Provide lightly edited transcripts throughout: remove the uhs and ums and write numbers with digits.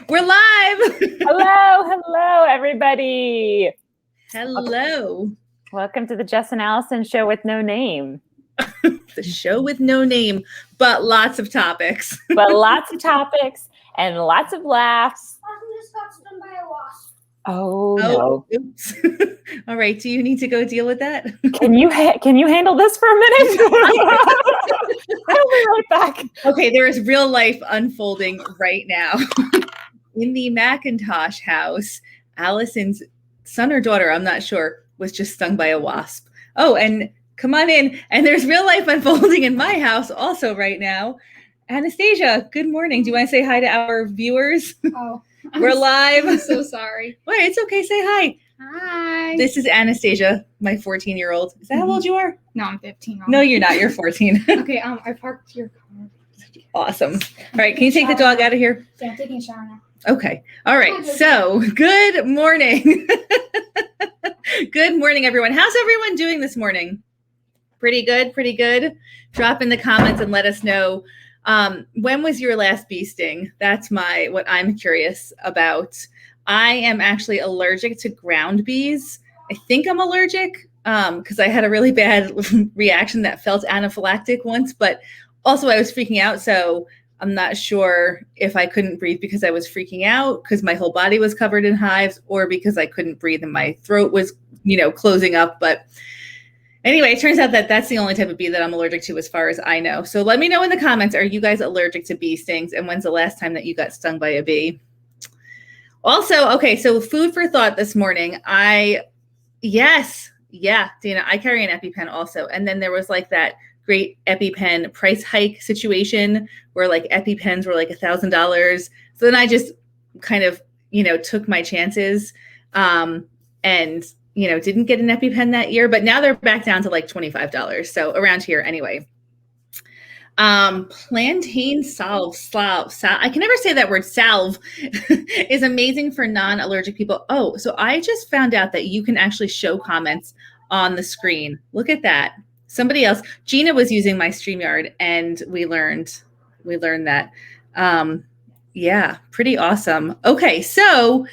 We're live. Hello, everybody. Hello. Welcome to the Jes and Allison show with no name. The show with no name, but lots of topics. But lots of topics and lots of laughs. I just got stung by a wasp. Oh no. Oops. All right. Do you need to go deal with that? Can you handle this for a minute? I'll be right back. Okay, there is real life unfolding right now. In the McIntosh house, Allison's son or daughter, I'm not sure, was just stung by a wasp. Oh, and come on in. And there's real life unfolding in my house also right now. Anastasia, good morning. Do you want to say hi to our viewers? Oh, We're live. I'm so sorry. Wait, it's okay. Say hi. Hi. This is Anastasia, my 14-year-old. Is that how old you are? No, I'm 15. No, you're not. You're 14. Okay, I parked your car. Awesome. All right. Can you take the dog out of here? Yeah, I'm taking a shower now. Okay. All right. So good morning. Good morning, everyone. How's everyone doing this morning? Pretty good. Pretty good. Drop in the comments and let us know. When was your last bee sting? That's what I'm curious about. I am actually allergic to ground bees. I think I'm allergic because I had a really bad reaction that felt anaphylactic once, but also I was freaking out. So I'm not sure if I couldn't breathe because I was freaking out because my whole body was covered in hives or because I couldn't breathe and my throat was, closing up. But anyway, it turns out that that's the only type of bee that I'm allergic to as far as I know. So let me know in the comments, are you guys allergic to bee stings? And when's the last time that you got stung by a bee? Also, okay, so food for thought this morning. Dana, I carry an EpiPen also. And then there was like that great EpiPen price hike situation where like EpiPens were like $1,000. So then I just kind of, took my chances and, didn't get an EpiPen that year, but now they're back down to like $25. So around here anyway. Plantain salve, I can never say that word, salve, is amazing for non-allergic people. Oh, so I just found out that you can actually show comments on the screen. Look at that. Somebody else, Gina was using my StreamYard and we learned that. Yeah, pretty awesome. Okay, so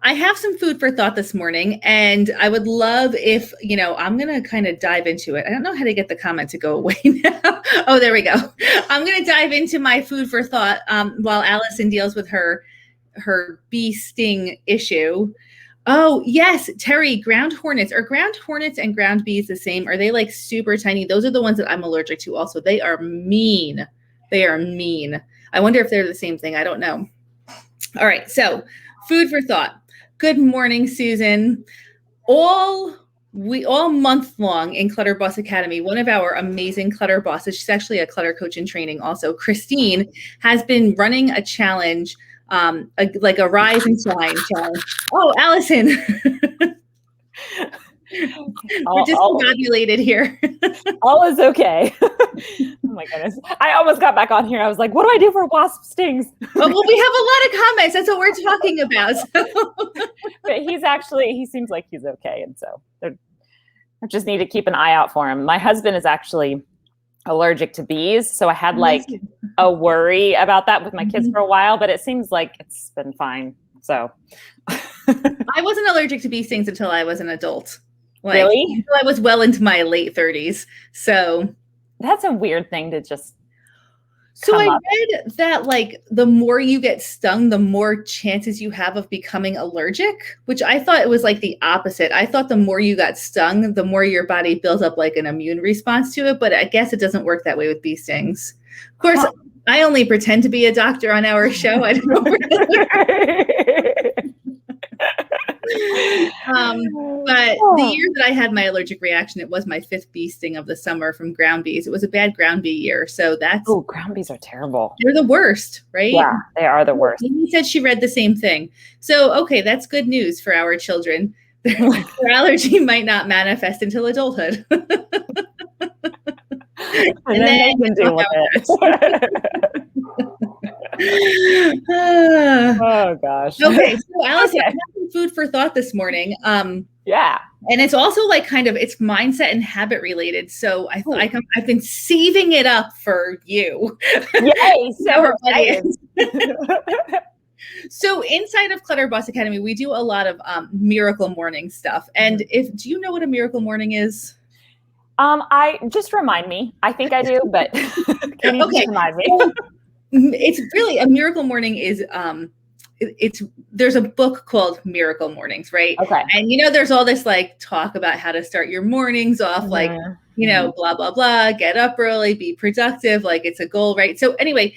I have some food for thought this morning, and I would love if, I'm going to kind of dive into it. I don't know how to get the comment to go away now. Oh, there we go. I'm going to dive into my food for thought while Allison deals with her bee sting issue. Oh, yes, Terry, ground hornets. Are ground hornets and ground bees the same? Are they like super tiny? Those are the ones that I'm allergic to also. They are mean. I wonder if they're the same thing. I don't know. All right, so food for thought. Good morning, Susan. All month long in Clutter Boss Academy, one of our amazing Clutter bosses, she's actually a Clutter Coach in training also, Christine, has been running a challenge, like a rise and shine challenge. Oh, Allison. We're discombobulated here. All is okay. Oh my goodness. I almost got back on here. I was like, what do I do for wasp stings? Well, we have a lot of comments. That's what we're talking about. So. But he seems like he's okay. And so I just need to keep an eye out for him. My husband is actually allergic to bees. So I had like a worry about that with my kids for a while, but it seems like it's been fine. So I wasn't allergic to bee stings until I was an adult. Really? Until I was well into my late 30s. So that's a weird thing to just. So I read that like the more you get stung, the more chances you have of becoming allergic, which I thought it was like the opposite. I thought the more you got stung, the more your body builds up like an immune response to it. But I guess it doesn't work that way with bee stings. Of course, I only pretend to be a doctor on our show. I don't know. But the year that I had my allergic reaction, it was my 5th bee sting of the summer from ground bees. It was a bad ground bee year. So that's... Oh, ground bees are terrible. They're the worst, right? Yeah, they are the worst. Amy said she read the same thing. So, okay, that's good news for our children. Their allergy might not manifest until adulthood. And then they can deal with it. Oh gosh. Okay, so Allison, I have some food for thought this morning. Yeah, and it's also like kind of it's mindset and habit related. So I've been saving it up for you. Yay! So So inside of Clutter Boss Academy, we do a lot of miracle morning stuff. And do you know what a miracle morning is? I just remind me. I think I do, but can you just remind me? It's really a miracle morning is there's a book called Miracle Mornings, right? Okay. And there's all this like talk about how to start your mornings off, like blah blah blah, get up early, be productive, like it's a goal, right? So anyway,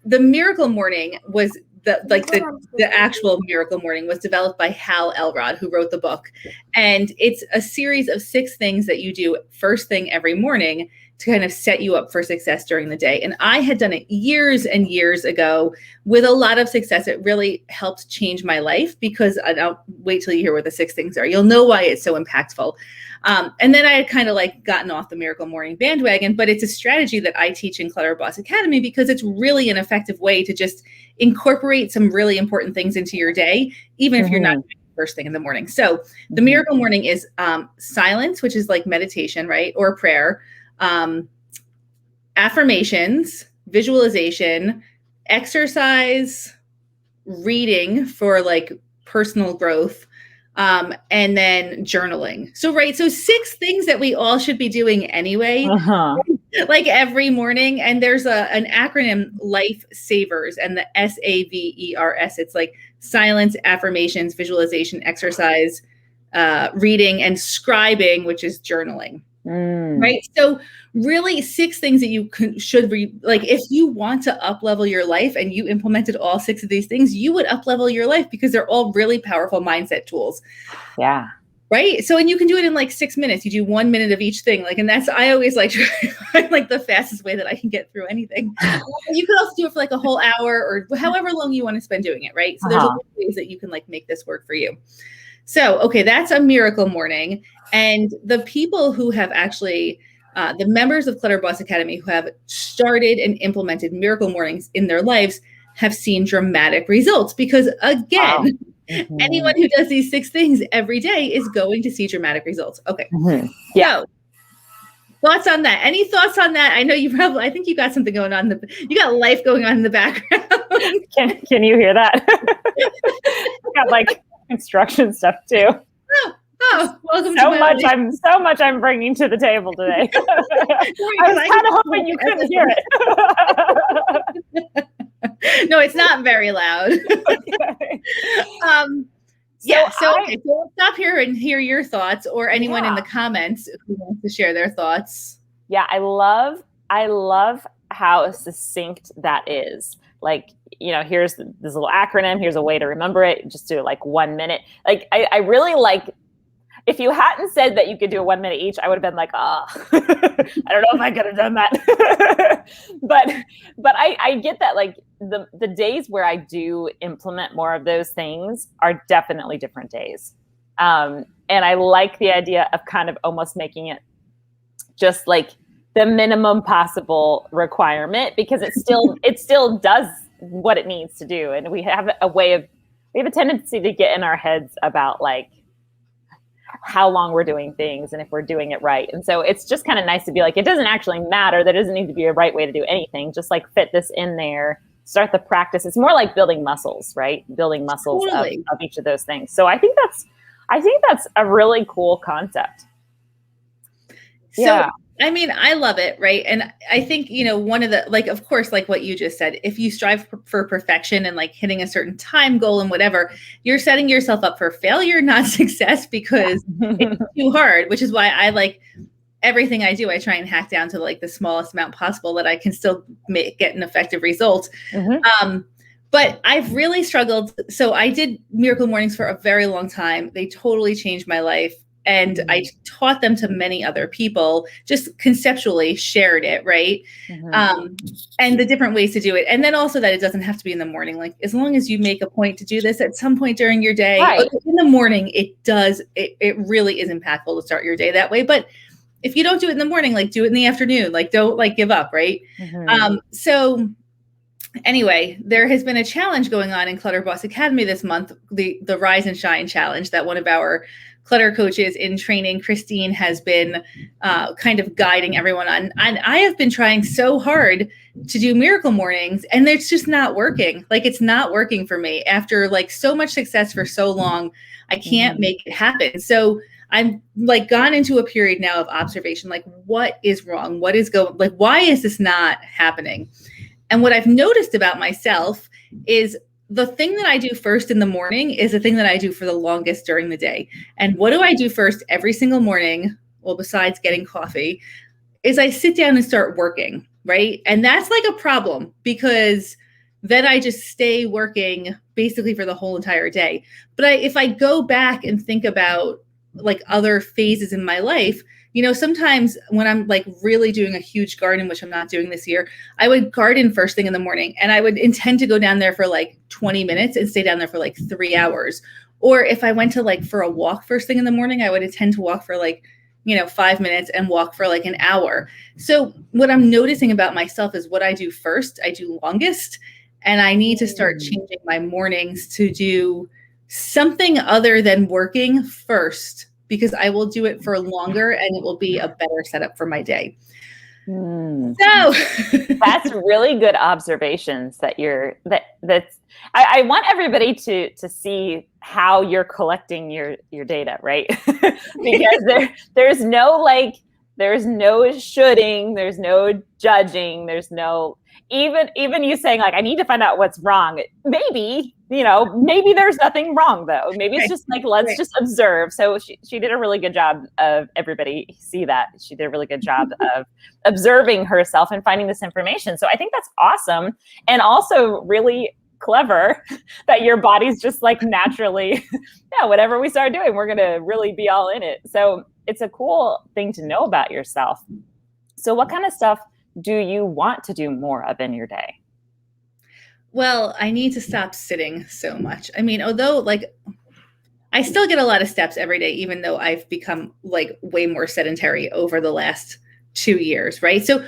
the miracle morning was the actual miracle morning was developed by Hal Elrod, who wrote the book. And it's a series of 6 things that you do first thing every morning to kind of set you up for success during the day. And I had done it years and years ago with a lot of success. It really helped change my life because I'll wait till you hear what the 6 things are. You'll know why it's so impactful. And then I had kind of like gotten off the miracle morning bandwagon, but it's a strategy that I teach in Clutter Boss Academy because it's really an effective way to just incorporate some really important things into your day, even if you're not doing it first thing in the morning. So the miracle morning is silence, which is like meditation, right? Or prayer, affirmations, visualization, exercise, reading for like personal growth, and then journaling. So 6 things that we all should be doing anyway, like every morning. And there's an acronym, Life Savers, and the SAVERS. It's like silence, affirmations, visualization, exercise, reading, and scribing, which is journaling. Right. So really 6 things that you should read. Like if you want to up level your life and you implemented all 6 of these things, you would up level your life because they're all really powerful mindset tools. Yeah. Right. So, and you can do it in like 6 minutes. You do 1 minute of each thing. Like, and I always like to find like the fastest way that I can get through anything. You can also do it for like a whole hour or however long you want to spend doing it. Right. So there's a lot of ways that you can like make this work for you. So, okay, that's a miracle morning. And the people who have actually, the members of Clutter Boss Academy who have started and implemented miracle mornings in their lives have seen dramatic results because, again, anyone who does these 6 things every day is going to see dramatic results. Okay. Yeah. So, thoughts on that? Any thoughts on that? I know I think you got something going on. You got life going on in the background. Can you hear that? Got like construction stuff too. Oh, welcome so to much life. So much I'm bringing to the table today. I was kind of hoping you couldn't hear it. No, it's not very loud. Okay. So we'll stop here and hear your thoughts, or anyone in the comments who wants to share their thoughts. Yeah, I love how succinct that is. Like, here's this little acronym. Here's a way to remember it. Just do it like 1 minute. Like, I really like, if you hadn't said that you could do a 1 minute each, I would have been like, I don't know if I could have done that. but I get that, like, the days where I do implement more of those things are definitely different days. And I like the idea of kind of almost making it just like the minimum possible requirement, because it still does what it needs to do. And we have a tendency to get in our heads about like how long we're doing things and if we're doing it right. And so it's just kind of nice to be like, it doesn't actually matter. There doesn't need to be a right way to do anything. Just like fit this in there, start the practice. It's more like building muscles, right? Building muscles of each of those things. So I think that's a really cool concept. So, I mean, I love it, right? And I think, one of the, like, of course, like what you just said, if you strive for perfection and like hitting a certain time goal and whatever, you're setting yourself up for failure, not success, because it's too hard, which is why I like everything I do. I try and hack down to like the smallest amount possible that I can still get an effective result. But I've really struggled. So I did miracle mornings for a very long time. They totally changed my life. And I taught them to many other people, just conceptually shared it, right? And the different ways to do it. And then also that it doesn't have to be in the morning. Like, as long as you make a point to do this at some point during your day, in the morning, it really is impactful to start your day that way. But if you don't do it in the morning, like, do it in the afternoon, like, don't like give up, right? So Anyway, there has been a challenge going on in Clutter Boss Academy this month, the Rise and Shine challenge that one of our clutter coaches in training, Christine, has been kind of guiding everyone on. And I have been trying so hard to do miracle mornings, and it's just not working. Like, it's not working for me. After like so much success for so long, I can't make it happen. So I'm like gone into a period now of observation, like what is wrong? What is going, like, why is this not happening? And what I've noticed about myself is the thing that I do first in the morning is the thing that I do for the longest during the day. And what do I do first every single morning? Well, besides getting coffee, is I sit down and start working, right? And that's like a problem because then I just stay working basically for the whole entire day. But if I go back and think about like other phases in my life, you know, sometimes when I'm like really doing a huge garden, which I'm not doing this year, I would garden first thing in the morning and I would intend to go down there for like 20 minutes and stay down there for like 3 hours. Or if I went to like for a walk first thing in the morning, I would intend to walk for like, 5 minutes and walk for like an hour. So what I'm noticing about myself is what I do first, I do longest. And I need to start changing my mornings to do something other than working first, because I will do it for longer and it will be a better setup for my day. So that's really good observations that I want everybody to see how you're collecting your data, right? Because there's no shoulding, there's no judging, there's no even you saying like, I need to find out what's wrong. Maybe there's nothing wrong though. Maybe it's just like, let's just observe. So she did a really good job of, everybody see that. She did a really good job of observing herself and finding this information. So I think that's awesome. And also really clever that your body's just like naturally, whatever we start doing, we're going to really be all in it. So it's a cool thing to know about yourself. So what kind of stuff do you want to do more of in your day? Well, I need to stop sitting so much. I mean, although like I still get a lot of steps every day, even though I've become like way more sedentary over the last 2 years, right? So,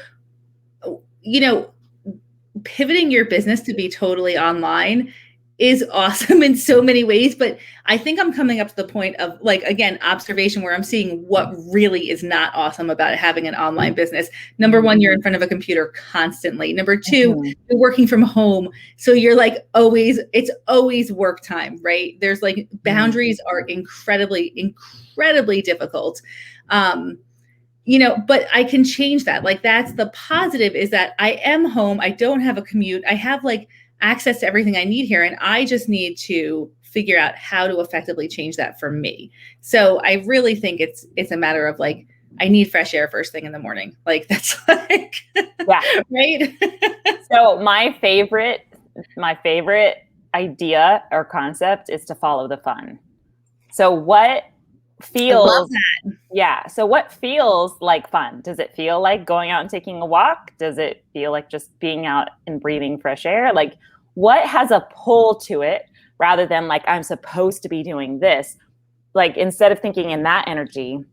pivoting your business to be totally online is awesome in so many ways, but I think I'm coming up to the point of like, again, observation where I'm seeing what really is not awesome about having an online business. Number one, you're in front of a computer constantly. Number two, you're working from home. So you're like it's always work time, right? There's like boundaries are incredibly, incredibly difficult. But I can change that. Like that's the positive, is that I am home. I don't have a commute. I have like access to everything I need here. And I just need to figure out how to effectively change that for me. So I really think it's a matter of like, I need fresh air first thing in the morning. Like that's like, right. So my favorite idea or concept is to follow the fun. So what feels, I love that. So what feels like fun? Does it feel like going out and taking a walk? Does it feel like just being out and breathing fresh air? Like what has a pull to it rather than like, I'm supposed to be doing this? Like instead of thinking in that energy,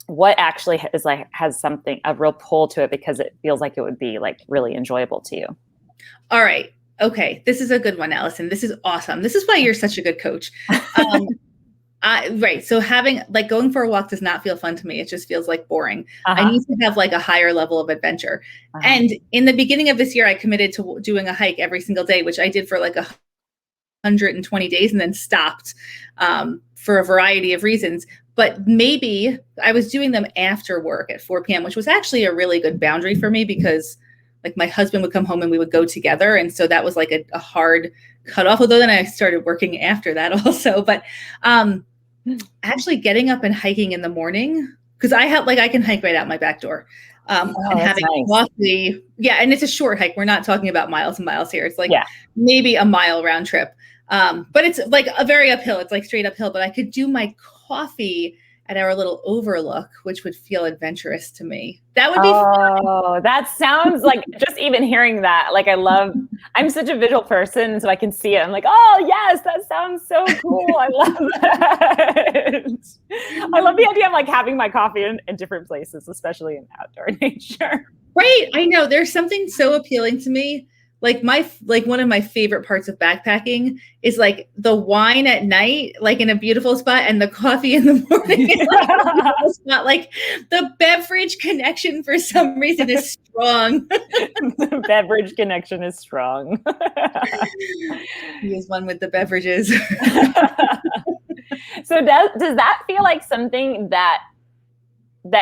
what actually is like, has something, a real pull to it because it feels like it would be like really enjoyable to you? All right. Okay. This is a good one, Allison. This is awesome. This is why you're such a good coach. Right. So going for a walk does not feel fun to me. It just feels like boring. I need to have like a higher level of adventure. And in the beginning of this year, I committed to doing a hike every single day, which I did for like 120 days and then stopped for a variety of reasons. But maybe I was doing them after work at 4 p.m., which was actually a really good boundary for me because like my husband would come home and we would go together. And so that was like a hard cutoff, although then I started working after that also. But actually getting up and hiking in the morning, because I can hike right out my back door. And having coffee. Yeah. And it's a short hike. We're not talking about miles and miles here. It's like maybe a mile round trip. But it's like a very uphill. It's like straight uphill, but I could do my coffee at our little overlook, which would feel adventurous to me. That would be fun. Oh, that sounds like, just even hearing that, like I'm such a visual person, so I can see it. I'm like, oh yes, that sounds so cool. I love that. I love the idea of like having my coffee in different places, especially in outdoor nature. Right. I know there's something so appealing to me like one of my favorite parts of backpacking is like the wine at night, like in a beautiful spot, and the coffee in the morning in like a beautiful spot. Like the beverage connection for some reason is strong. The beverage connection is strong. He is one with the beverages. So does that feel like something that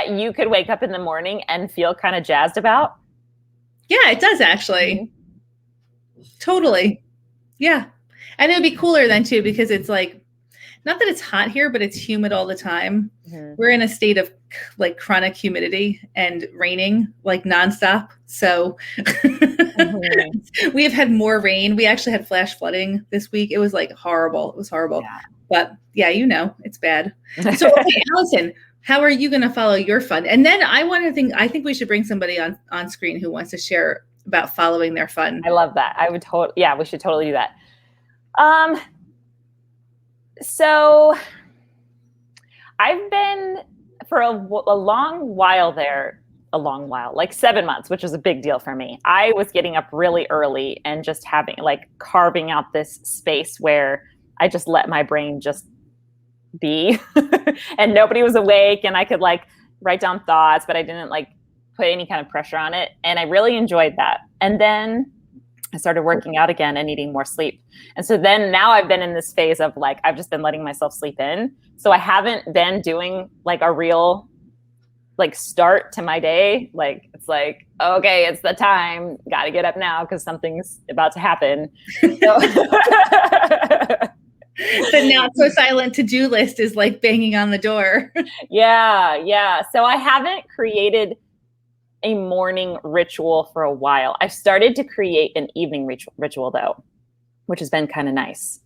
you could wake up in the morning and feel kind of jazzed about? Yeah, it does actually. Mm-hmm. Totally. Yeah. And it would be cooler then too, because it's like, not that it's hot here, but it's humid all the time. Mm-hmm. We're in a state of like chronic humidity and raining like nonstop. So we have had more rain. We actually had flash flooding this week. It was like horrible. It was horrible. Yeah. But yeah, it's bad. So okay, Allison, how are you going to follow your fun? And then I think we should bring somebody on screen who wants to share about following their fun. I love that. We should totally do that. So I've been for a long while, like 7 months, which was a big deal for me. I was getting up really early and just carving out this space where I just let my brain just be and nobody was awake, and I could like write down thoughts, but I didn't like put any kind of pressure on it. And I really enjoyed that. And then I started working out again and needing more sleep. And so then now I've been in this phase of like, I've just been letting myself sleep in. So I haven't been doing like a real like start to my day. Like, it's like, okay, it's the time, got to get up now because something's about to happen. So the not so silent to-do list is like banging on the door. Yeah. So I haven't created a morning ritual for a while. I've started to create an evening ritual though, which has been kind of nice.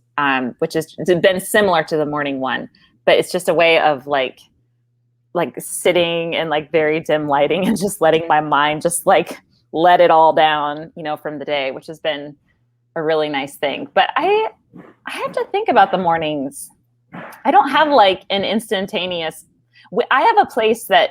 Which has been similar to the morning one, but it's just a way of like sitting in like very dim lighting and just letting my mind just like let it all down, from the day, which has been a really nice thing. But I have to think about the mornings. I don't have like an instantaneous, I have a place that,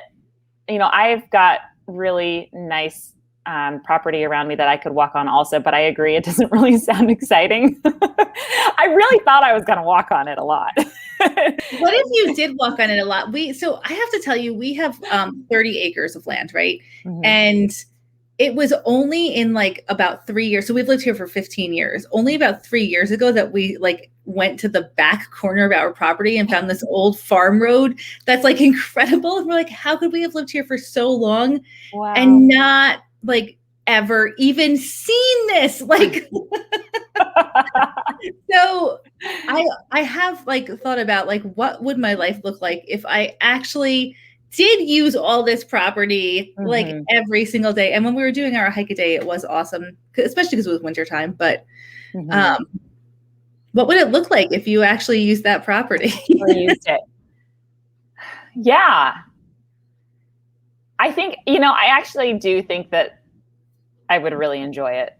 I've got really nice property around me that I could walk on also, but I agree, it doesn't really sound exciting. I really thought I was going to walk on it a lot. What if you did walk on it a lot? So I have to tell you, we have 30 acres of land, right? Mm-hmm. And it was only in like about 3 years. So we've lived here for 15 years. Only about 3 years ago that we like went to the back corner of our property and found this old farm road that's like incredible. And we're like, how could we have lived here for so long and not like ever even seen this? Like, so I have like thought about like, what would my life look like if I actually did use all this property like every single day. And when we were doing our hike a day, it was awesome, especially because it was wintertime. But what would it look like if you actually used that property? Or used it? Yeah. I think, I actually do think that I would really enjoy it.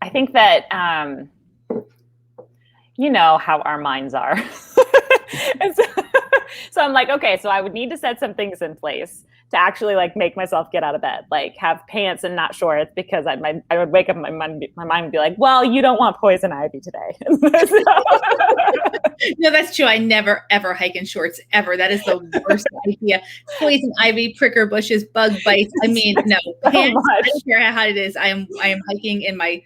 I think that, how our minds are. And so I'm like, okay, so I would need to set some things in place to actually like make myself get out of bed, like have pants and not shorts, because I would wake up, my mind would be like, well, you don't want poison ivy today. No, that's true. I never, ever hike in shorts ever. That is the worst idea. Poison ivy, pricker bushes, bug bites. I mean, no, pants, I don't care how hot it is. I am hiking in my,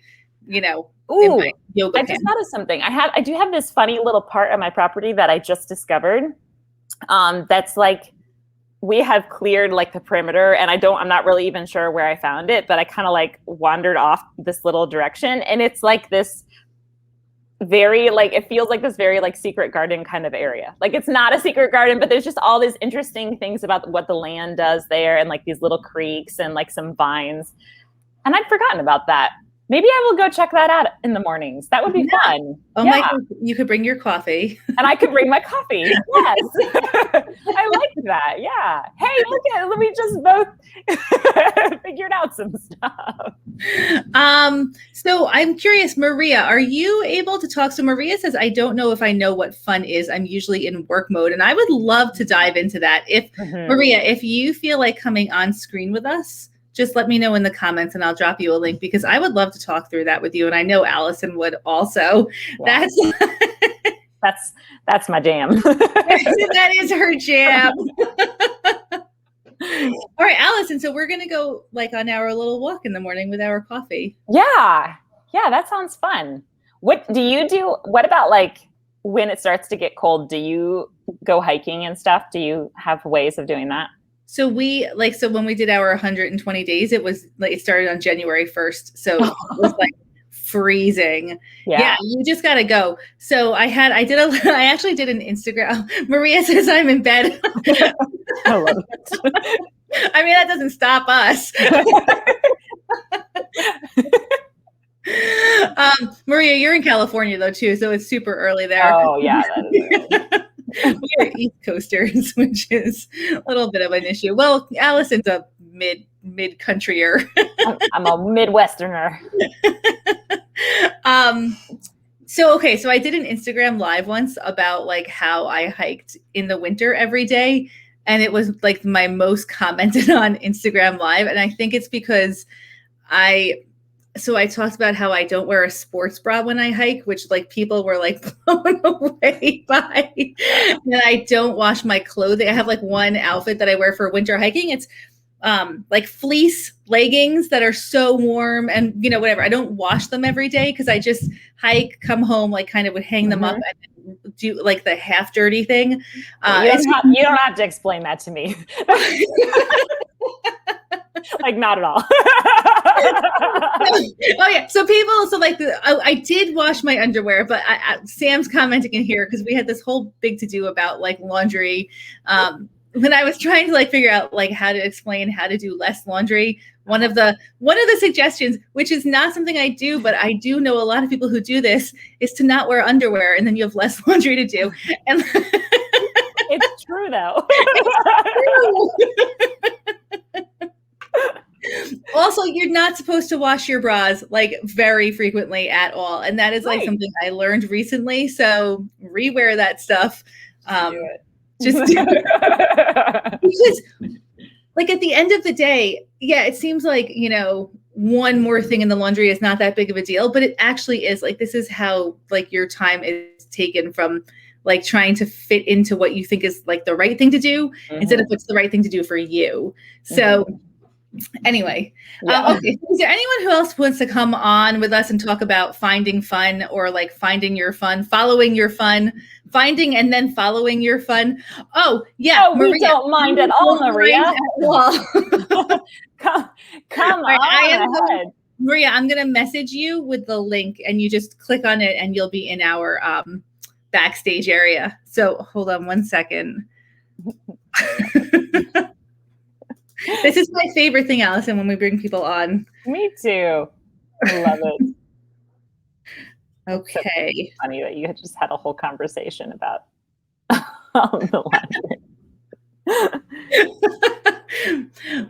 Ooh, in my yoga pants. I just thought of something. I do have this funny little part of my property that I just discovered. That's like, we have cleared like the perimeter, and I'm not really even sure where I found it, but I kind of like wandered off this little direction, and it's like this very like, it feels like this very like secret garden kind of area. Like, it's not a secret garden, but there's just all these interesting things about what the land does there, and like these little creeks and like some vines. And I'd forgotten about that. Maybe I will go check that out in the mornings. That would be fun. Oh my God, you could bring your coffee. And I could bring my coffee. Yes. I like that. Yeah. Hey, let me just both figured out some stuff. So I'm curious, Maria, are you able to talk? So Maria says, I don't know if I know what fun is. I'm usually in work mode. And I would love to dive into that. Maria, if you feel like coming on screen with us, just let me know in the comments and I'll drop you a link because I would love to talk through that with you. And I know Allison would also. Yeah. That's my jam. That is her jam. All right, Allison. So we're going to go like on our little walk in the morning with our coffee. Yeah. Yeah. That sounds fun. What do you do? What about like when it starts to get cold? Do you go hiking and stuff? Do you have ways of doing that? So when we did our 120 days, it was like, it started on January 1st. So it was like freezing. Yeah, you just got to go. So I actually did an Instagram. Maria says I'm in bed. I love it. I mean, that doesn't stop us. Maria, you're in California though too, so it's super early there. Oh yeah, that is early. We're East Coasters, which is a little bit of an issue. Well, Allison's a mid-countryer. I'm a Midwesterner. So I did an Instagram live once about like how I hiked in the winter every day. And it was like my most commented on Instagram live. And I think it's because I talked about how I don't wear a sports bra when I hike, which like people were like blown away by. And I don't wash my clothing. I have like one outfit that I wear for winter hiking. It's like fleece leggings that are so warm and whatever. I don't wash them every day because I just hike, come home, like kind of would hang them up and do like the half dirty thing. You don't have to explain that to me. Like not at all. Oh yeah. So I did wash my underwear, but Sam's commenting in here because we had this whole big to do about like laundry. When I was trying to like figure out like how to explain how to do less laundry, one of the suggestions, which is not something I do, but I do know a lot of people who do this, is to not wear underwear, and then you have less laundry to do. And it's true though. Also, you're not supposed to wash your bras like very frequently at all, and that is like something I learned recently. So rewear that stuff. Just do it. Because like at the end of the day, yeah, it seems like, one more thing in the laundry is not that big of a deal, but it actually is. Like, this is how like your time is taken from like trying to fit into what you think is like the right thing to do instead of what's the right thing to do for you. So anyway, okay. Is there anyone who else wants to come on with us and talk about finding fun or like finding your fun, following your fun, finding and then following your fun? Oh, yeah. Maria, we don't mind at all, Maria. Come on ahead. Maria, I'm going to message you with the link and you just click on it and you'll be in our backstage area. So hold on one second. This is my favorite thing, Allison, when we bring people on. Me too. I love it. Okay. So funny that you just had a whole conversation about the laundry.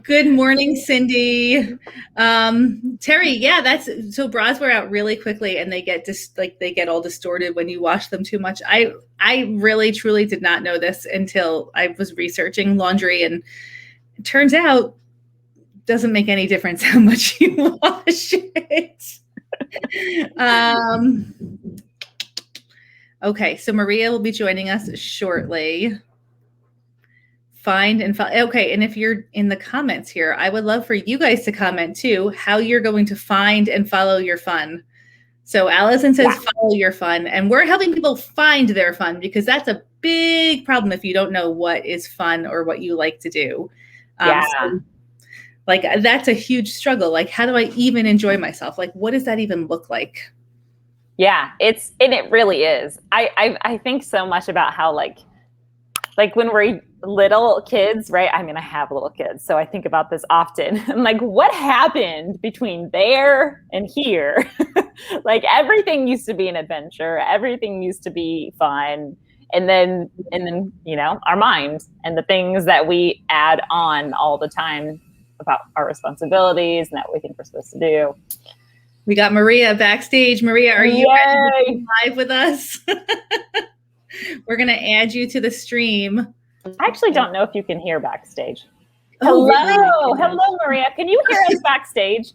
Good morning, Cindy. Terry, yeah, that's so bras wear out really quickly and they get they get all distorted when you wash them too much. I really truly did not know this until I was researching laundry, and it turns out doesn't make any difference how much you wash it. Okay, so Maria will be joining us shortly. Find and follow. Okay, and if you're in the comments here, I would love for you guys to comment too how you're going to find and follow your fun. So Allison says follow your fun, and we're helping people find their fun because that's a big problem if you don't know what is fun or what you like to do. So, like that's a huge struggle. Like, how do I even enjoy myself? Like, what does that even look like? Yeah, it really is. I think so much about how like when we're little kids, right? I mean, I have little kids, so I think about this often. I'm like, what happened between there and here? Like everything used to be an adventure. Everything used to be fun. And then, our mind and the things that we add on all the time about our responsibilities and that we think we're supposed to do. We got Maria backstage. Maria, are you ready to be live with us? We're going to add you to the stream. I actually don't know if you can hear backstage. Oh, really? Hello, Maria. Can you hear us backstage?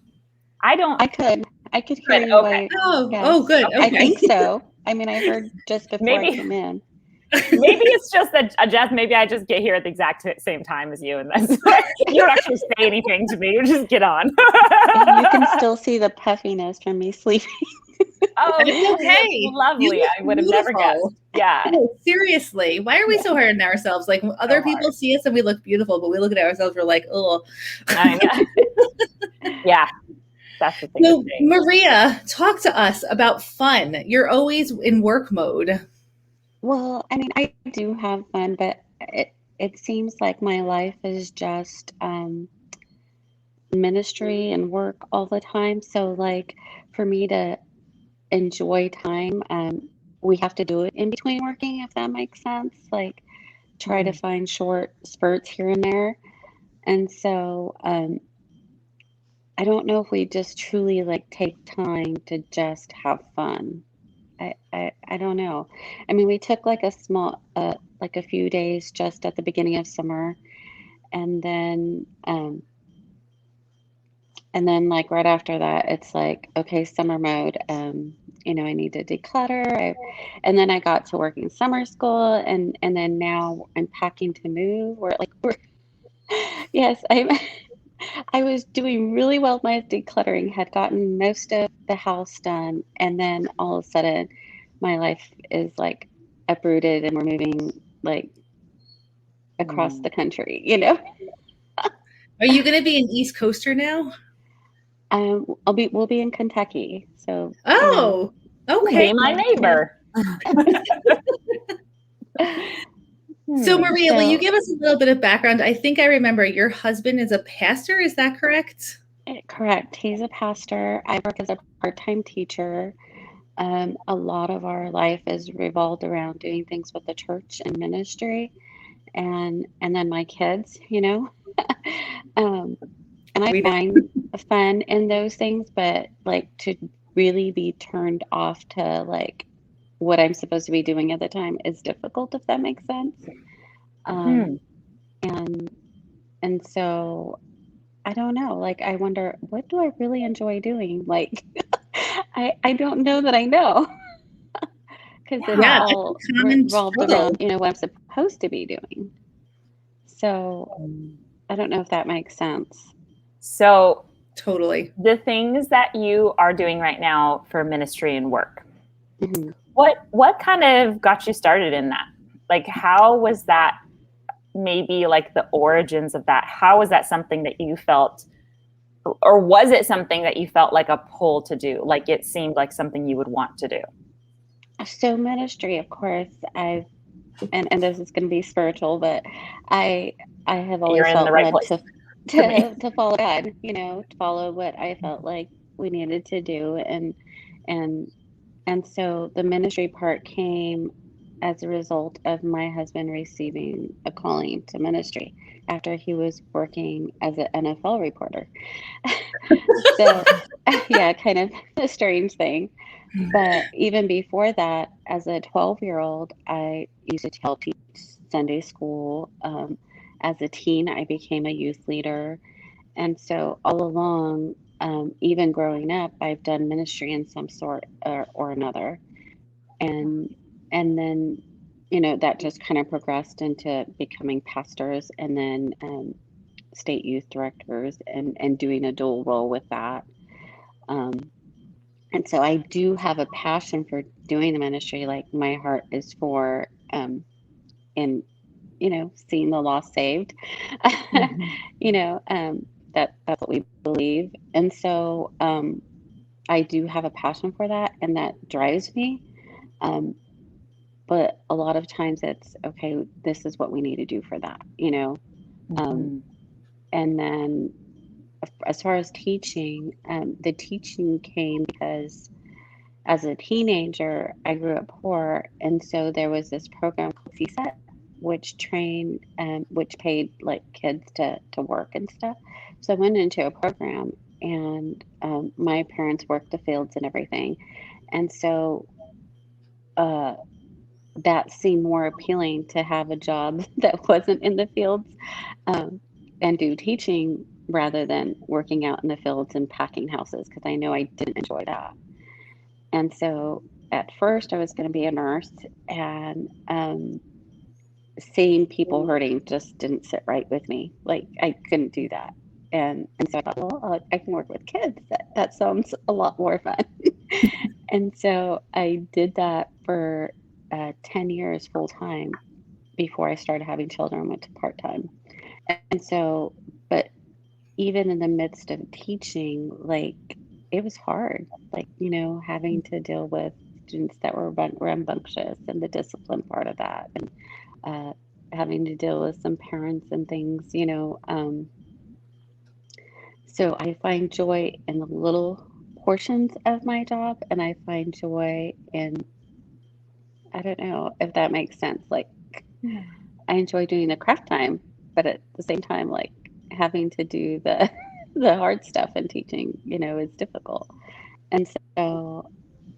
I could hear Good, you. okay. Oh, good. Okay. I Okay. think so. I mean, I heard just before I Maybe- came in. Maybe it's just that, Jes, maybe I just get here at the exact same time as you, and that's you don't actually say anything to me. You just get on. You can still see the puffiness from me sleeping. Oh, It's okay. That's lovely. You look I would have never guessed. beautiful. Yeah. No, seriously, why are we so hard on ourselves? Like other people see us and we look beautiful, but we look at ourselves, we're like, oh. I know. Yeah. That's the thing. So, Maria, talk to us about fun. You're always in work mode. Well, I mean, I do have fun, but it seems like my life is just ministry and work all the time. So, like, for me to enjoy time, we have to do it in between working, if that makes sense. Like, try to find short spurts here and there. And so, I don't know if we just truly like take time to just have fun. I don't know. I mean, we took like a small, like a few days just at the beginning of summer, and then like right after that, it's like, okay, summer mode. I need to declutter. And then I got to working summer school, and then now I'm packing to move. Yes, I was doing really well with my decluttering, had gotten most of the house done, and then all of a sudden my life is like uprooted and we're moving like across the country, Are you going to be an East Coaster now? We'll be in Kentucky. So Oh, okay. Be my neighbor. So, Maria, will you give us a little bit of background? I think I remember your husband is a pastor. Is that correct? Correct. He's a pastor. I work as a part-time teacher. A lot of our life is revolved around doing things with the church and ministry, and then my kids, and I find fun in those things, but like to really be turned off to like what I'm supposed to be doing at the time is difficult, if that makes sense. And so I don't know. Like I wonder, what do I really enjoy doing? Like I don't know that I know. Because it's all revolved around, what I'm supposed to be doing. So I don't know if that makes sense. So totally. The things that you are doing right now for ministry and work, what kind of got you started in that? Like, how was that, maybe like the origins of that? How was that something that you felt, or was it something that you felt like a pull to do? Like it seemed like something you would want to do? So ministry, of course, and this is going to be spiritual, but I have always felt led to follow God, to follow what I felt like we needed to do. And so the ministry part came as a result of my husband receiving a calling to ministry after he was working as an NFL reporter. So, yeah, kind of a strange thing. But even before that, as a 12-year-old, I used to help teach Sunday school. As a teen, I became a youth leader. And so all along, even growing up, I've done ministry in some sort or another. And then, that just kind of progressed into becoming pastors and then state youth directors and doing a dual role with that. And so I do have a passion for doing the ministry. Like my heart is for, in, seeing the lost saved, that's what we believe. And so I do have a passion for that and that drives me. But a lot of times it's, okay, this is what we need to do for that, and then as far as teaching, the teaching came because as a teenager, I grew up poor. And so there was this program called CSET, which which paid like kids to work and stuff. So I went into a program and my parents worked the fields and everything. And so that seemed more appealing to have a job that wasn't in the fields. and do teaching rather than working out in the fields and packing houses, because I know I didn't enjoy that. And so at first I was going to be a nurse, and seeing people hurting just didn't sit right with me. Like I couldn't do that. And so I thought, well, I can work with kids. That sounds a lot more fun. And so I did that for 10 years full time before I started having children, went to part time. And so, but even in the midst of teaching, like it was hard, like, having to deal with students that were rambunctious and the discipline part of that, and uh, having to deal with some parents and things. So I find joy in the little portions of my job, and I find joy in, I don't know if that makes sense. Like, I enjoy doing the craft time, but at the same time, like having to do the the hard stuff in teaching, is difficult. And so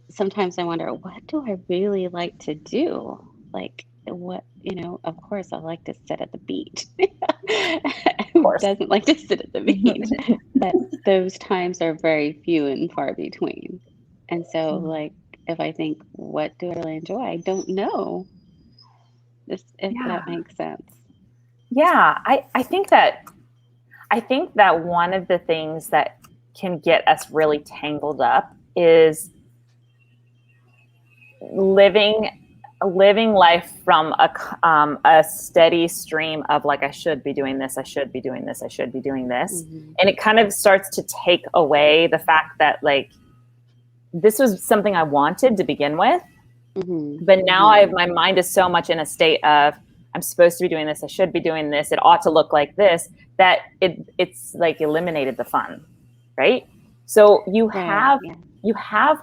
sometimes I wonder, what do I really like to do? Like, what, of course, I like to sit at the beach. Of Who course. doesn't like to sit at the beach? But those times are very few and far between. And so, like, if I think, what do I really enjoy? I don't know. Just if Yeah. that makes sense. Yeah, I think that one of the things that can get us really tangled up is living life from a steady stream of like, I should be doing this, I should be doing this, I should be doing this. Mm-hmm. And it kind of starts to take away the fact that like this was something I wanted to begin with. Mm-hmm. But now my mind is so much in a state of, I'm supposed to be doing this, I should be doing this, it ought to look like this, that it's like eliminated the fun, right? So you have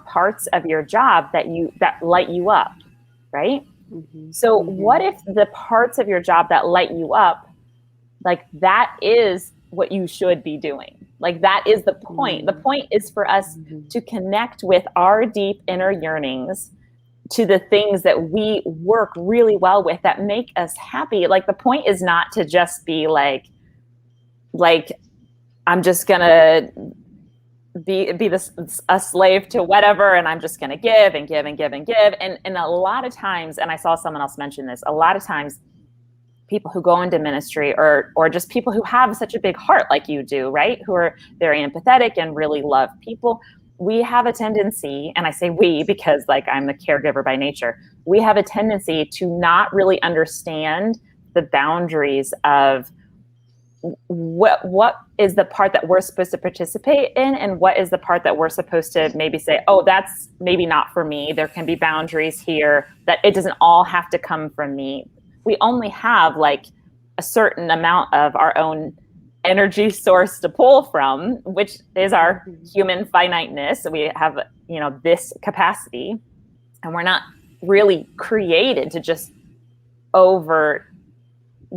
parts of your job that light you up, right? Mm-hmm. So Mm-hmm. what if the parts of your job that light you up, like that is what you should be doing? Like that is the point. The point is for us to connect with our deep inner yearnings, to the things that we work really well with that make us happy. Like the point is not to just be like I'm just gonna be a slave to whatever, and I'm just gonna give and give and give and give. And a lot of times, and I saw someone else mention this, a lot of times people who go into ministry or just people who have such a big heart like you do, right? Who are very empathetic and really love people. We have a tendency, and I say we because like I'm a caregiver by nature, we have a tendency to not really understand the boundaries of what is the part that we're supposed to participate in, and what is the part that we're supposed to maybe say, oh, that's maybe not for me. There can be boundaries here, that it doesn't all have to come from me. We only have like a certain amount of our own energy source to pull from, which is our human finiteness. So we have, this capacity, and we're not really created to just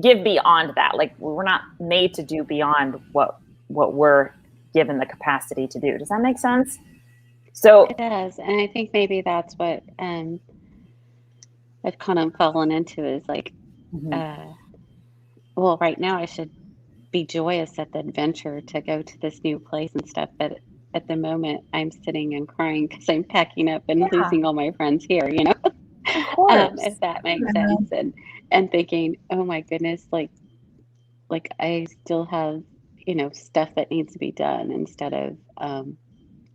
give beyond that. Like we're not made to do beyond what we're given the capacity to do. Does that make sense? So it does. And I think maybe that's what I've kind of fallen into, is like, well, right now I should be joyous at the adventure to go to this new place and stuff. But at the moment, I'm sitting and crying because I'm packing up and losing all my friends here, Of course. If that makes sense. And thinking, oh my goodness, like I still have, stuff that needs to be done, instead of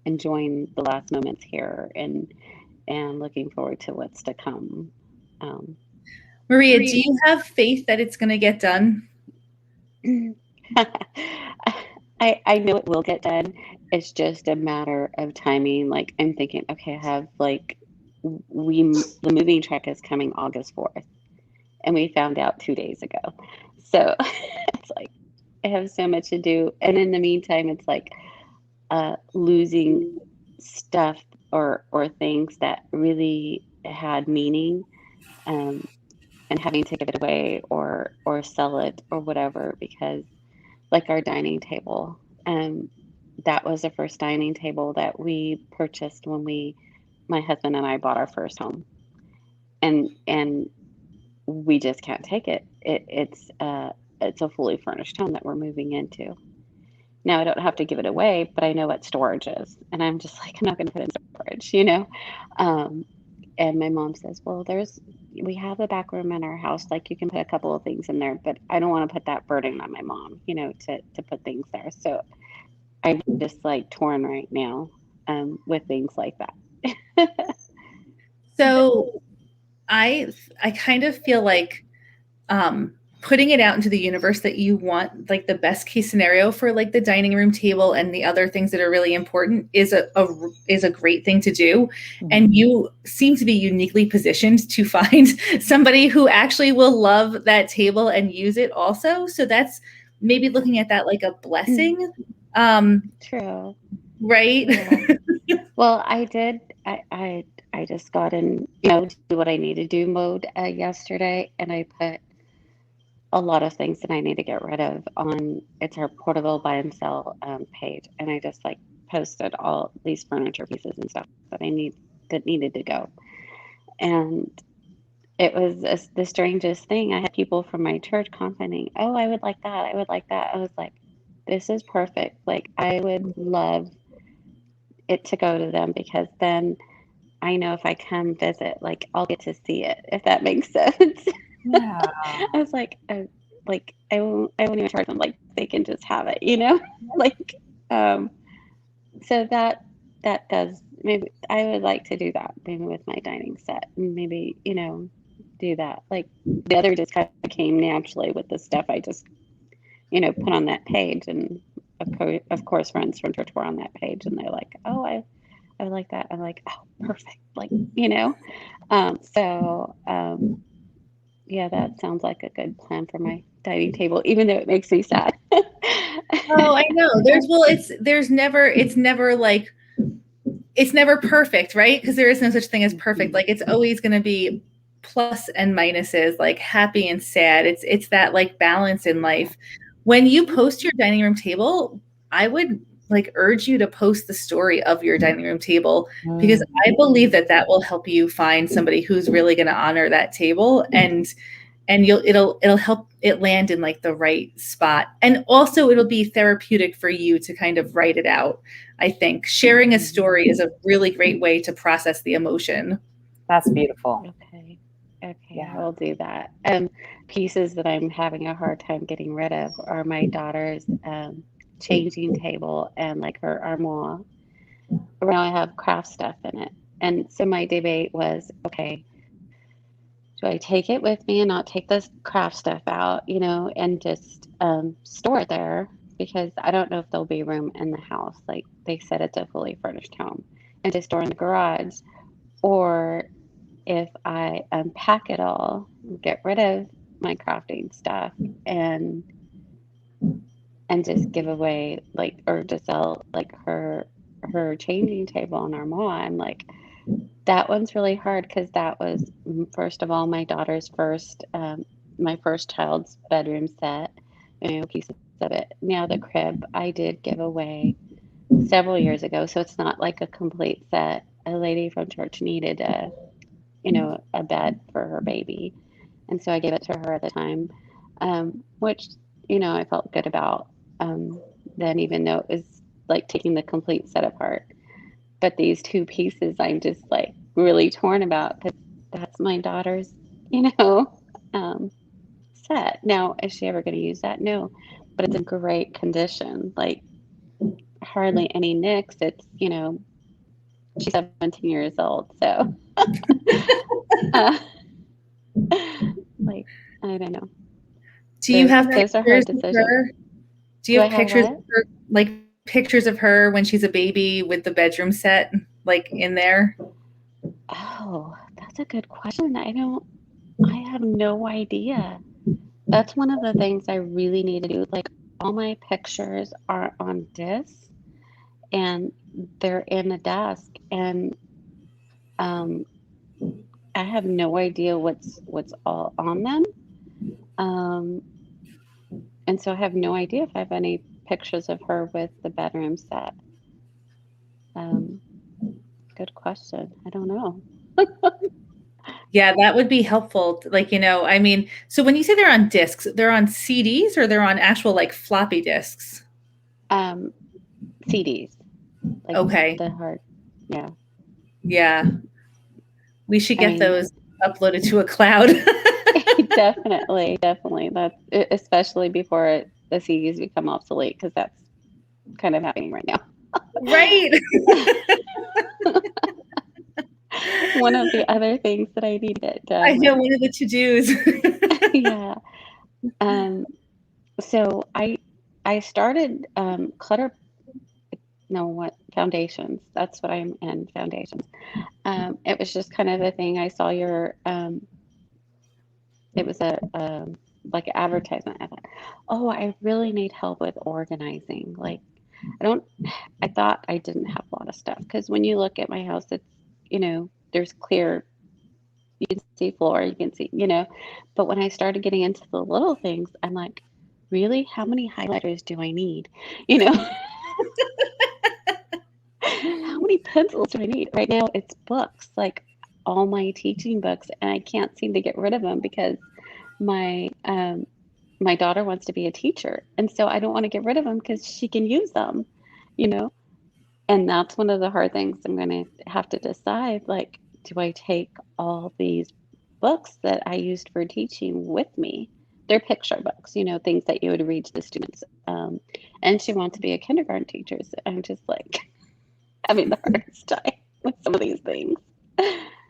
enjoying the last moments here and looking forward to what's to come. Maria, do you have faith that it's going to get done? I know it will get done. It's just a matter of timing. Like I'm thinking, okay, I have like the moving truck is coming August 4th, and we found out 2 days ago. So it's like I have so much to do, and in the meantime, it's like losing stuff or things that really had meaning, and having to give it away or sell it or whatever, because like our dining table, that was the first dining table that we purchased when my husband and I bought our first home, and we just can't take it. It's it's a fully furnished home that we're moving into. Now I don't have to give it away, but I know what storage is. And I'm just like, I'm not going to put it in storage, you know? Um, and my mom says, well, we have a back room in our house. Like you can put a couple of things in there, but I don't want to put that burden on my mom, you know, to put things there. So I'm just like torn right now with things like that. So I kind of feel like putting it out into the universe that you want like the best case scenario for like the dining room table and the other things that are really important is a great thing to do. Mhm. And you seem to be uniquely positioned to find somebody who actually will love that table and use it also. So that's maybe looking at that like a blessing. True. Right? Yeah. Well, I just got in, you know, do what I need to do mode yesterday, and I put a lot of things that I need to get rid of on it's our portable buy and sell page, and I just like posted all these furniture pieces and stuff that that needed to go. And it was the strangest thing. I had people from my church commenting, "Oh, I would like that. I would like that." I was like, "This is perfect. Like I would love it to go to them because then I know if I come visit, like I'll get to see it, if that makes sense." Yeah. I was like I won't even charge them. Like they can just have it, you know. Like, um, so that does maybe I would like to do that maybe with my dining set and maybe you know do that. Like the other just kind of came naturally with the stuff I just you know put on that page and of course friends from church were on that page and they're like, oh I like that. I'm like, oh, perfect. Like, you know, yeah, that sounds like a good plan for my dining table, even though it makes me sad. Oh, I know. It's never like it's never perfect, right? Because there is no such thing as perfect. Like it's always going to be plus and minuses, like happy and sad. It's that like balance in life. When you post your dining room table, I would like urge you to post the story of your dining room table because I believe that that will help you find somebody who's really going to honor that table and it'll help it land in like the right spot. And also it'll be therapeutic for you to kind of write it out. I think sharing a story is a really great way to process the emotion. That's beautiful. Okay. Okay, Yeah. I'll do that. Pieces that I'm having a hard time getting rid of are my daughter's changing table and like her armoire. Right now I have craft stuff in it. And so my debate was, okay, do I take it with me and not take this craft stuff out, you know, and just store it there because I don't know if there'll be room in the house. Like they said, it's a fully furnished home, and to store in the garage, or if I unpack it all, get rid of my crafting stuff, and just give away like or just sell like her changing table and armoire. I'm like, that one's really hard because that was, first of all, my daughter's my first child's bedroom set, you know, pieces of it. Now, the crib I did give away several years ago, so it's not like a complete set. A lady from church needed you know, a bed for her baby, and so I gave it to her at the time, which, you know, I felt good about. Then, even though it was like taking the complete set apart. But these two pieces I'm just like really torn about because that's my daughter's, you know, um, set. Now, is she ever going to use that? No, but it's in great condition. Like hardly any nicks. It's, you know, she's 17 years old. So, uh, like, I don't know. Do you have Those are hard pictures of decisions. her? Do you Do I have have pictures of what? her, like pictures of her when she's a baby with the bedroom set like in there? Oh, that's a good question. I have no idea. That's one of the things I really need to do. Like all my pictures are on disc and they're in a desk and um I have no idea what's all on them. Um and so I have no idea if I have any pictures of her with the bedroom set. Um Good question. I don't know. Yeah, that would be helpful. Like, I mean, so when you say they're on discs, they're on CDs or they're on actual like floppy disks? CDs, like Okay. the hard, yeah. Yeah. We should I get mean, those uploaded to a cloud. definitely. That's especially before the CDs become obsolete, because that's kind of happening right now. Right. One of the other things that I need to get I done know with, one of the to-dos. yeah. So I started Clutter, no, what, foundations. That's what I'm in, foundations. It was just kind of a thing. I saw your it was a like an advertisement. I thought, oh, I really need help with organizing. Like, I don't, I thought I didn't have a lot of stuff, because when you look at my house, it's, there's clear, you can see floor, you can see, but when I started getting into the little things, I'm like, really, how many highlighters do I need? You know, how many pencils do I need? Right now, it's books, like all my teaching books, and I can't seem to get rid of them because my my daughter wants to be a teacher, and so I don't want to get rid of them because she can use them, you know. And that's one of the hard things I'm going to have to decide. Like, do I take all these books that I used for teaching with me? They're picture books, things that you would read to the students. And she wants to be a kindergarten teacher. So I'm just like having the hardest time with some of these things.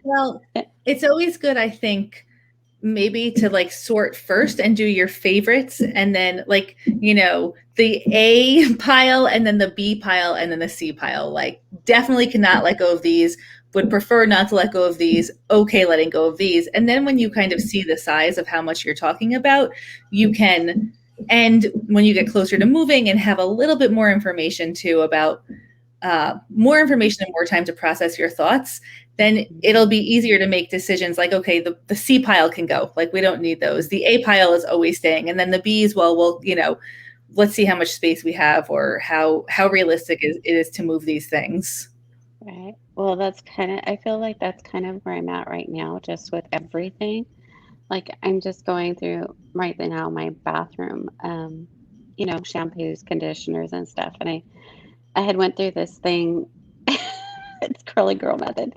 Well, it's always good, I think, maybe to like sort first and do your favorites, and then like, the A pile and then the B pile and then the C pile. Like, definitely cannot let go of these, would prefer not to let go of these, okay letting go of these. And then when you kind of see the size of how much you're talking about, you can, and when you get closer to moving and have a little bit more information too about more information and more time to process your thoughts, then it'll be easier to make decisions like, okay, the C pile can go. Like, we don't need those. The A pile is always staying. And then the B's, well, let's see how much space we have, or how realistic it is to move these things. Right. Well, I feel like that's kind of where I'm at right now, just with everything. Like, I'm just going through right now my bathroom, shampoos, conditioners, and stuff. And I had went through this thing. It's curly girl method.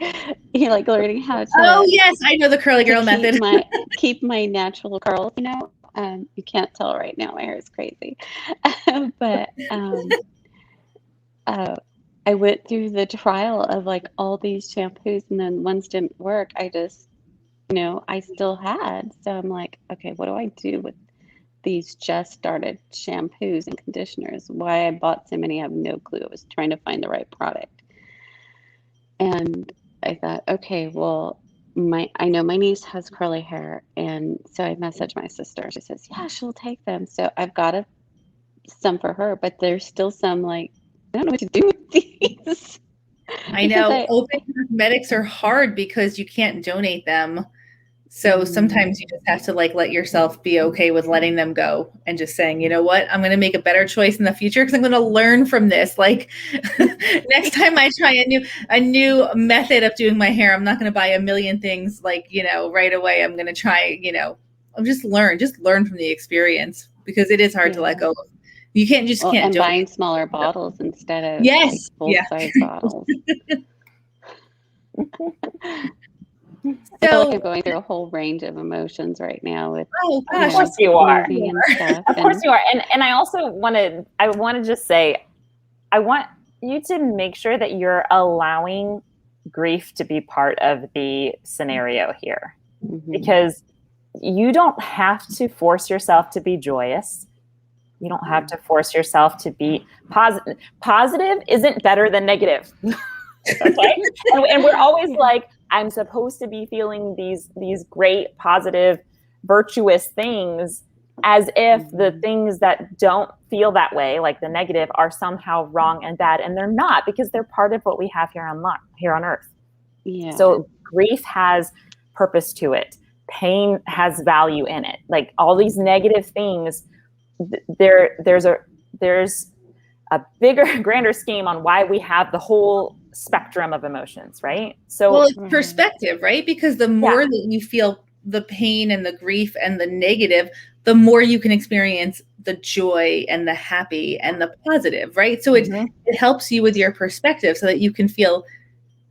You're like learning how Oh to yes, I know the curly girl method. keep my natural curls. You can't tell right now. My hair is crazy, but I went through the trial of like all these shampoos, and then ones didn't work. I just, I still had. So I'm like, okay, what do I do with these just started shampoos and conditioners? Why I bought so many, I have no clue. I was trying to find the right product. And I thought, okay, well, I know my niece has curly hair, and so I messaged my sister. She says, yeah, she'll take them. So I've got some for her, but there's still some, like, I don't know what to do with these. I know open cosmetics are hard because you can't donate them. So sometimes you just have to like let yourself be okay with letting them go and just saying, you know what, I'm going to make a better choice in the future because I'm going to learn from this. Like, next time I try a new method of doing my hair, I'm not going to buy a million things like, right away. I'm going to try, I'll just learn from the experience, because it is hard to let go of. You can't can't and do it. Buying smaller bottles instead of Yes. like full-size bottles. I feel like I'm going through a whole range of emotions right now with of course you are. moving and stuff. Of course you are. And I also want to just say, I want you to make sure that you're allowing grief to be part of the scenario here, because you don't have to force yourself to be joyous. You don't have to force yourself to be positive. Positive isn't better than negative. Okay. And we're always like, I'm supposed to be feeling these great, positive, virtuous things, as if the things that don't feel that way, like the negative, are somehow wrong and bad. And they're not, because they're part of what we have here on earth. Yeah. So grief has purpose to it. Pain has value in it. Like, all these negative things, there's a bigger, grander scheme on why we have the whole spectrum of emotions, right? So well, it's perspective, right? Because the more that you feel the pain and the grief and the negative, the more you can experience the joy and the happy and the positive, right? So it helps you with your perspective so that you can feel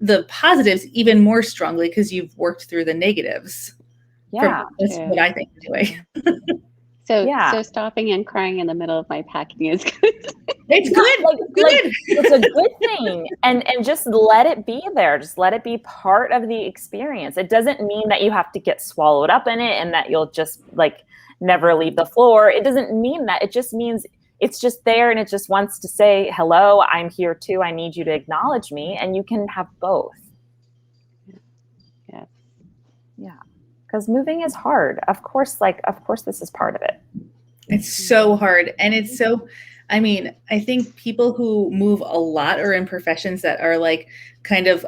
the positives even more strongly because you've worked through the negatives. That's what I think anyway. So stopping and crying in the middle of my packing is good. It's good. It's a good thing. And just let it be there. Just let it be part of the experience. It doesn't mean that you have to get swallowed up in it and that you'll just like never leave the floor. It doesn't mean that. It just means it's just there and it just wants to say, hello, I'm here too. I need you to acknowledge me. And you can have both. Yeah. Yeah. Because moving is hard. Of course, this is part of it. It's so hard. And it's so, I mean, I think people who move a lot are in professions that are like kind of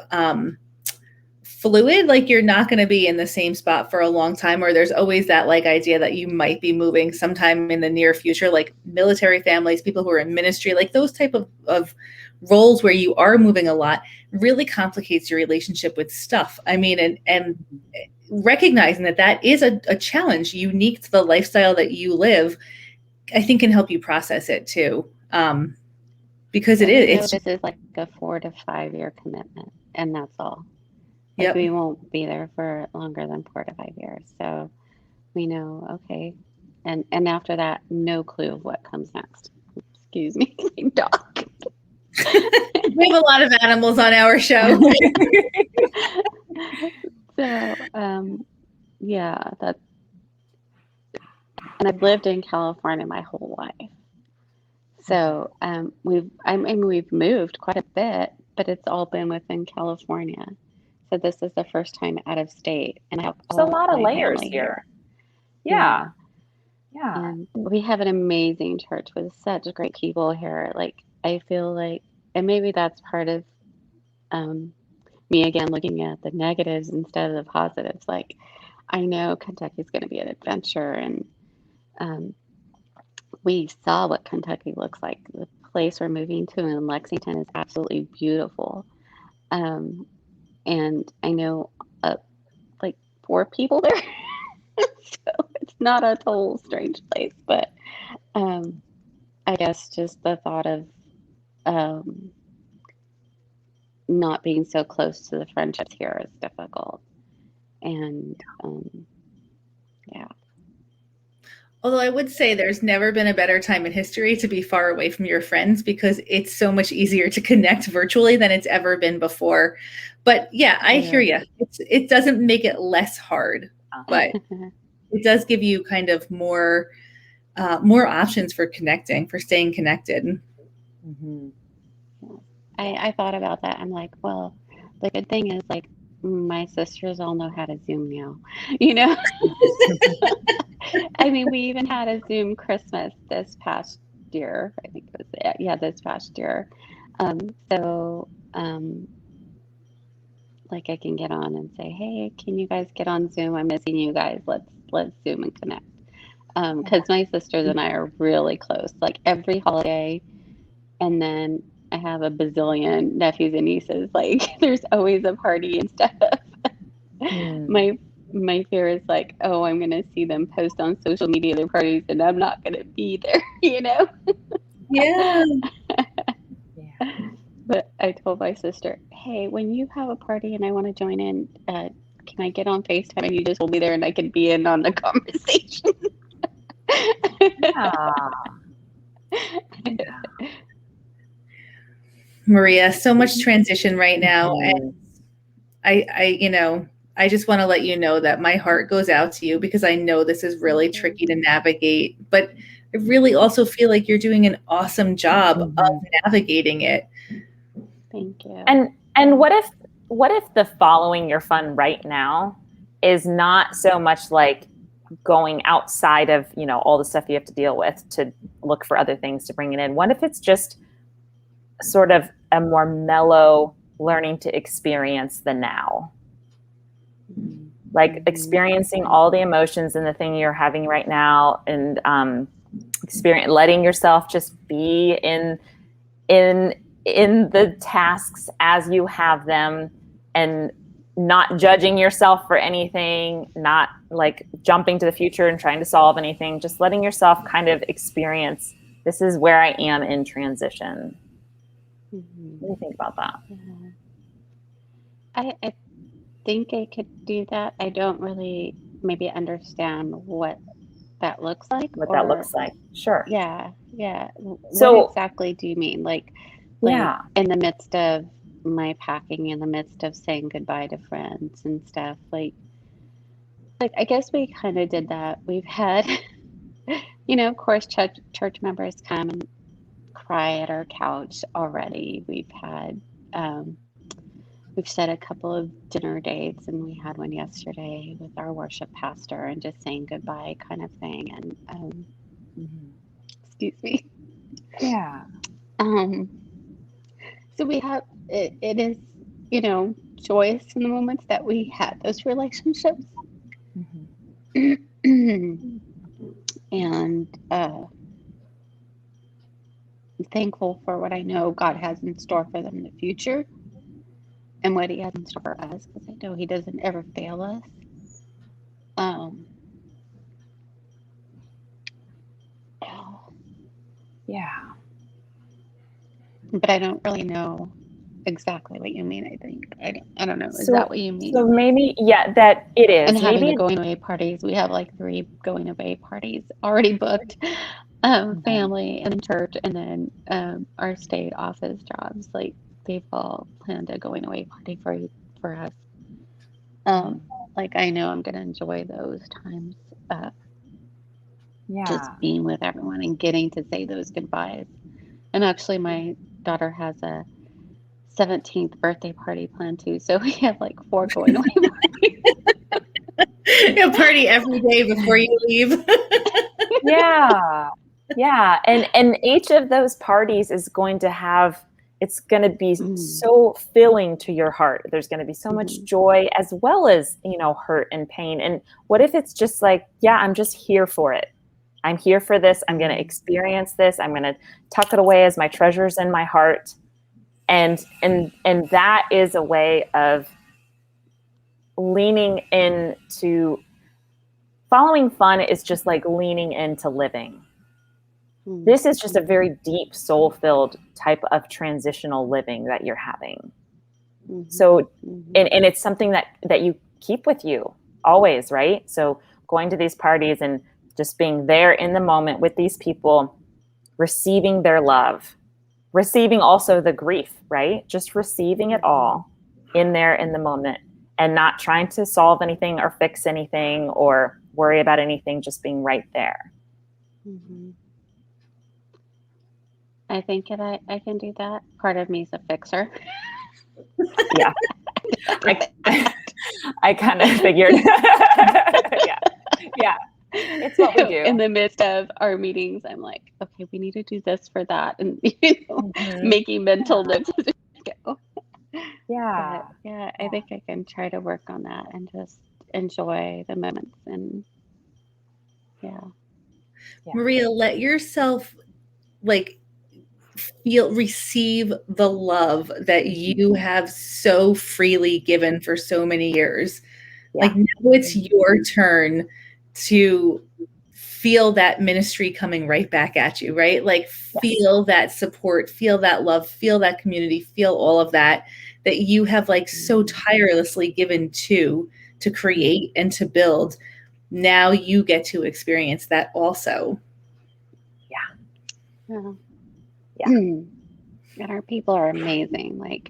fluid, like you're not going to be in the same spot for a long time, or there's always that like idea that you might be moving sometime in the near future, like military families, people who are in ministry, like those type of roles where you are moving a lot really complicates your relationship with stuff. I mean, and recognizing that is a challenge unique to the lifestyle that you live, I think can help you process it too. Because it's this is like a 4 to 5 year commitment, and that's all. Like yep. We won't be there for longer than 4 to 5 years. So we know, okay. And after that, no clue of what comes next. Excuse me, dog. We have a lot of animals on our show. So, yeah, and I've lived in California my whole life. So, we've moved quite a bit, but it's all been within California. So this is the first time out of state, and I have a lot of layers here. Yeah. And we have an amazing church with such great people here. Like, I feel like, and maybe that's part of me again looking at the negatives instead of the positives. Like, I know Kentucky's going to be an adventure, and we saw what Kentucky looks like. The place we're moving to in Lexington is absolutely beautiful. And I know like 4 people there. So it's not a total strange place, but I guess just the thought of not being so close to the friendships here is difficult. And yeah. Although I would say there's never been a better time in history to be far away from your friends because it's so much easier to connect virtually than it's ever been before. But yeah, I hear you. It doesn't make it less hard, but it does give you kind of more options for connecting, for staying connected. Mm-hmm. I thought about that. I'm like, well, the good thing is like my sisters all know how to Zoom now, you know? I mean, we even had a Zoom Christmas this past year. I think it was, this past year. So, like I can get on and say, hey, can you guys get on Zoom? I'm missing you guys. Let's Zoom and connect. Because my sisters and I are really close, like every holiday. And then I have a bazillion nephews and nieces. Like there's always a party and stuff. My fear is like, oh, I'm going to see them post on social media their parties and I'm not going to be there, you know? Yeah. But I told my sister, hey, when you have a party and I want to join in, can I get on FaceTime and you just will be there and I can be in on the conversation? Maria, so much transition right now. And I just want to let you know that my heart goes out to you because I know this is really tricky to navigate, but I really also feel like you're doing an awesome job of navigating it. Thank you. And what if the following your fun right now is not so much like going outside of, all the stuff you have to deal with to look for other things to bring it in? What if it's just sort of a more mellow learning to experience the now? Like experiencing all the emotions and the thing you're having right now, and letting yourself just be in in the tasks as you have them, and not judging yourself for anything, not like jumping to the future and trying to solve anything, just letting yourself kind of experience, this is where I am in transition. Mm-hmm. What do you think about that? I think I could do that. I don't really maybe understand what that looks like, What or that looks like? Sure. yeah. So, What exactly do you mean? Like yeah. in the midst of my packing, in the midst of saying goodbye to friends and stuff, like I guess we kind of did that. We've had, of course, church members come and cry at our couch already. We've set a couple of dinner dates, and we had one yesterday with our worship pastor, and just saying goodbye kind of thing. And excuse me. Yeah. So we have it is, joyous in the moments that we had those relationships. And I'm thankful for what I know God has in store for them in the future, and what He has in store for us, because I know He doesn't ever fail us. Yeah. But I don't really know exactly what you mean. I think I don't know. Is So, that what you mean? so maybe, yeah, that it is. And having the Maybe going away parties, we have like 3 going away parties already booked. Family and church, and then our state office jobs. Like they've all planned a going away party for us. Like I know I'm gonna enjoy those times. Just being with everyone and getting to say those goodbyes. And actually, my daughter has a 17th birthday party planned too, so we have like 4 going away parties. A party every day before you leave. Yeah. And each of those parties is going to have, it's going to be so filling to your heart. There's going to be so much joy, as well as, hurt and pain. And what if it's just like, yeah, I'm just here for it. I'm here for this. I'm going to experience this. I'm going to tuck it away as my treasures in my heart. And that is a way of leaning into, following fun is just like leaning into living. This is just a very deep, soul-filled type of transitional living that you're having. So, and it's something that you keep with you always, right? So going to these parties and just being there in the moment with these people, receiving their love, receiving also the grief, right? Just receiving it all in there in the moment, and not trying to solve anything or fix anything or worry about anything, just being right there. I think that I can do that. Part of me is a fixer. Yeah. I kind of figured. Yeah. It's what we do. In the midst of our meetings, I'm like, okay, we need to do this for that, and making mental notes. Yeah. I think I can try to work on that and just enjoy the moments. And Maria, let yourself receive the love that you have so freely given for so many years. Like now it's your turn to feel that ministry coming right back at you, right? Like feel that support, feel that love, feel that community, feel all of that you have like so tirelessly given to create and to build. Now you get to experience that also. Yeah. And our people are amazing. Like,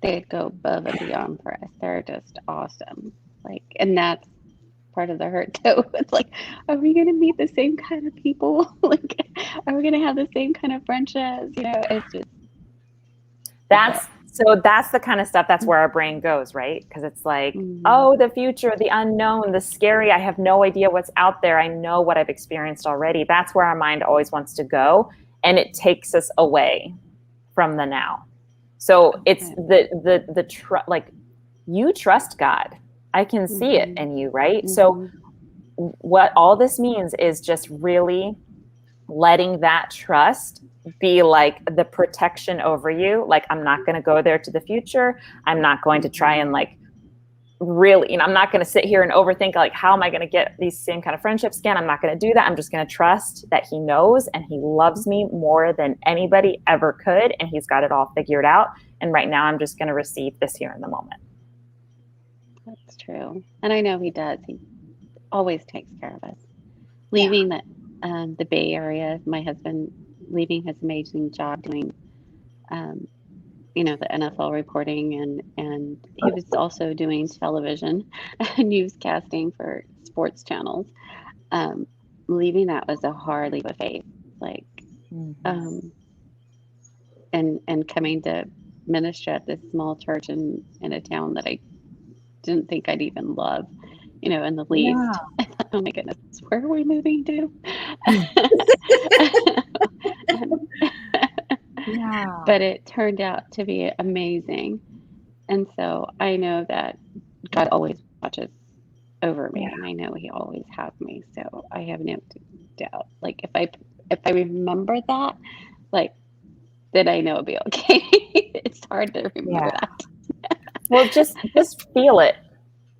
they go above and beyond for us. They're just awesome. Like, and that's part of the hurt too. It's like, are we going to meet the same kind of people? Like, are we going to have the same kind of friendships? It's just. That's the kind of stuff, that's where our brain goes, right? Because it's like, oh, the future, the unknown, the scary, I have no idea what's out there. I know what I've experienced already. That's where our mind always wants to go. And it takes us away from the now. So it's like, you trust God. I can see it in you, right? So what all this means is just really letting that trust be like the protection over you. Like, I'm not going to go there to the future. I'm not going to try and like really, I'm not going to sit here and overthink like, how am I going to get these same kind of friendships again? I'm not going to do that. I'm just going to trust that he knows and he loves me more than anybody ever could. And he's got it all figured out. And right now I'm just going to receive this here in the moment. That's true. And I know he does. He always takes care of us. Leaving the Bay Area, my husband leaving his amazing job doing the NFL reporting, and he was also doing television newscasting for sports channels. Leaving that was a hard leap of faith, like, and coming to minister at this small church in a town that I didn't think I'd even love, in the least. Yeah. Oh my goodness, where are we moving to? Yeah. But it turned out to be amazing. And so I know that God always watches over me, and I know he always has me. So I have no doubt. Like, if I remember that, like, then I know it'll be okay. It's hard to remember that. Well, just feel it.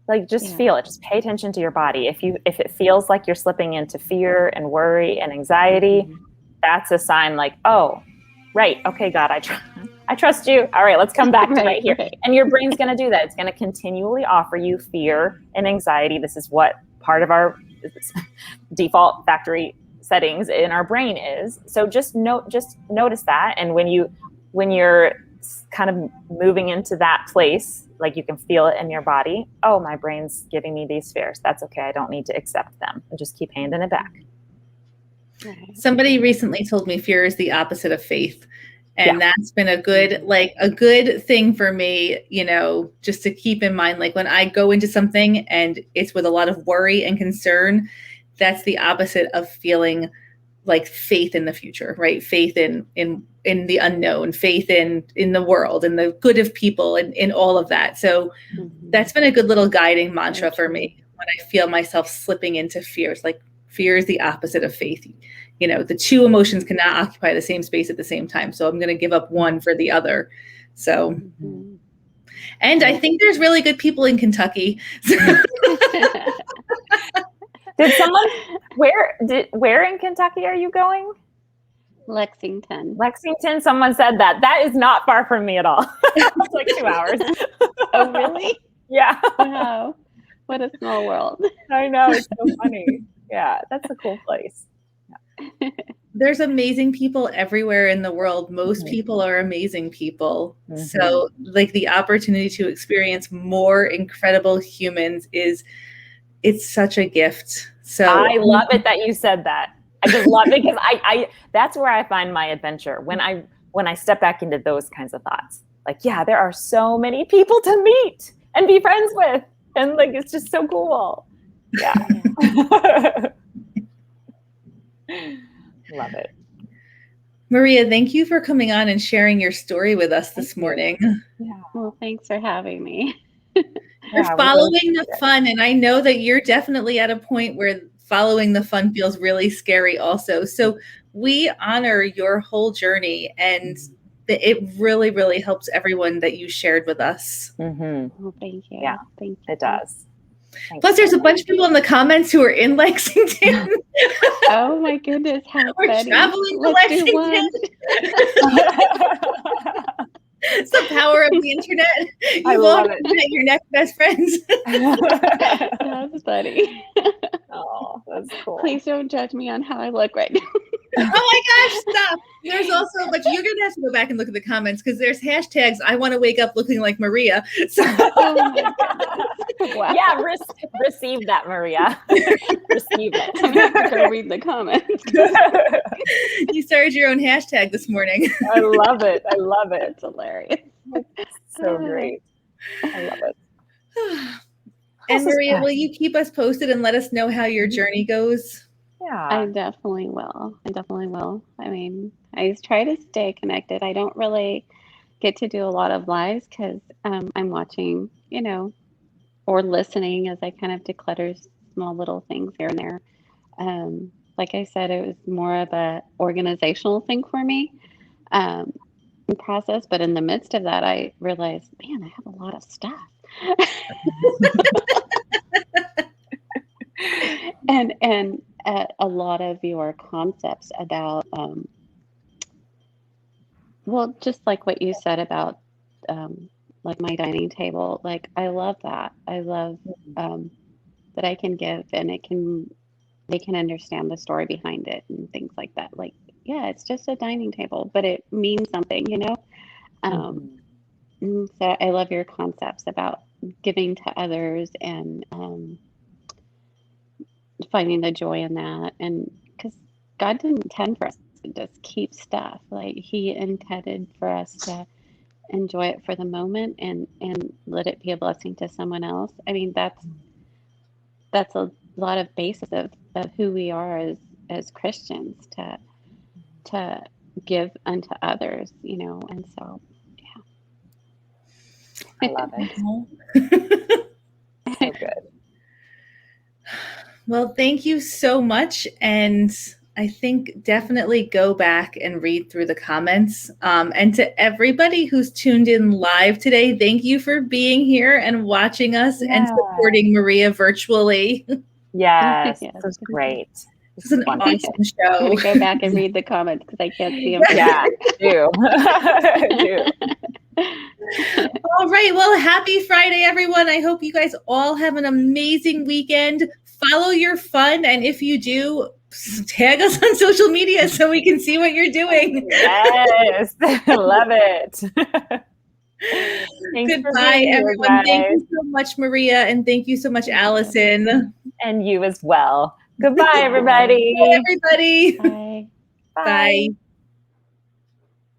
Like, just feel it. Just pay attention to your body. If it feels like you're slipping into fear and worry and anxiety, that's a sign like, oh, right. Okay, God, I trust you. All right, let's come back to right here. Right. And your brain's going to do that. It's going to continually offer you fear and anxiety. This is what part of our default factory settings in our brain is. So just notice that. And when you're kind of moving into that place, like, you can feel it in your body. Oh, my brain's giving me these fears. That's okay. I don't need to accept them. And just keep handing it back. Somebody recently told me fear is the opposite of faith. And that's been a good thing for me, just to keep in mind, like, when I go into something and it's with a lot of worry and concern, that's the opposite of feeling like faith in the future, right? Faith in the unknown, faith in the world and the good of people and in all of that. So that's been a good little guiding mantra for me when I feel myself slipping into fears. Like, fear is the opposite of faith. The two emotions cannot occupy the same space at the same time. So I'm going to give up one for the other. So, and I think there's really good people in Kentucky. Did someone, where in Kentucky are you going? Lexington. Someone said that. That is not far from me at all. It's like 2 hours. Oh, really? Yeah. Wow. What a small world. I know. It's so funny. Yeah. That's a cool place. Yeah. There's amazing people everywhere in the world. Most people are amazing people. So, like, the opportunity to experience more incredible humans it's such a gift. So I love it that you said that. I just love it because I that's where I find my adventure when I step back into those kinds of thoughts. Like, yeah, there are so many people to meet and be friends with, and like, it's just so cool. Yeah. Love it. Maria, thank you for coming on and sharing your story with us this morning. Yeah. Well, thanks for having me. You're following the fun, and I know that you're definitely at a point where following the fun feels really scary also. So we honor your whole journey, and it really, really helps everyone that you shared with us. Well, thank you. Yeah, thank you. It does. Plus, there's a bunch of people in the comments who are in Lexington. Oh my goodness, how we're funny. traveling to Lexington. It's the power of the internet. You love it. Your next best friends. That's funny. Oh, that's cool. Please don't judge me on how I look right now. Oh my gosh, stop. There's also, but you're going to have to go back and look at the comments because there's hashtags, I want to wake up looking like Maria. So, oh my goodness. Wow. Yeah, receive that, Maria. Receive it. I'm going to go read the comments. You started your own hashtag this morning. I love it. It's hilarious. So great. I love it. And Maria, will you keep us posted and let us know how your journey goes? Yeah. I definitely will. I mean, I try to stay connected. I don't really get to do a lot of lives because I'm watching, or listening as I kind of declutter small little things here and there. like I said, it was more of a organizational thing for me, process. But in the midst of that, I realized, man, I have a lot of stuff. and a lot of your concepts about, well, just like what you said about, like my dining table, like I love that. I love, that I can give, and they can understand the story behind it and things like that. Like, yeah, it's just a dining table, but it means something, you know? So I love your concepts about giving to others, and finding the joy in that. And because God didn't intend for us to just keep stuff, like He intended for us to enjoy it for the moment, and let it be a blessing to someone else. I mean, that's a lot of basis of who we are as Christians, to give unto others, you know. And so, I love it. So good. Well, thank you so much. And I think definitely go back and read through the comments. And to everybody who's tuned in live today, thank you for being here and watching us and supporting Maria virtually. Yes, Yes. this was great. This is an awesome I'm show. gonna go back and read the comments because I can't see them. Yeah, do. Do. All right. Well, happy Friday, everyone. I hope you guys all have an amazing weekend. Follow your fun. And if you do, tag us on social media so we can see what you're doing. Yes, love it. Goodbye, everyone. Thank you so much, Maria. And thank you so much, Allison. And you as well. Goodbye, everybody. Bye, everybody. Bye. Bye. Bye.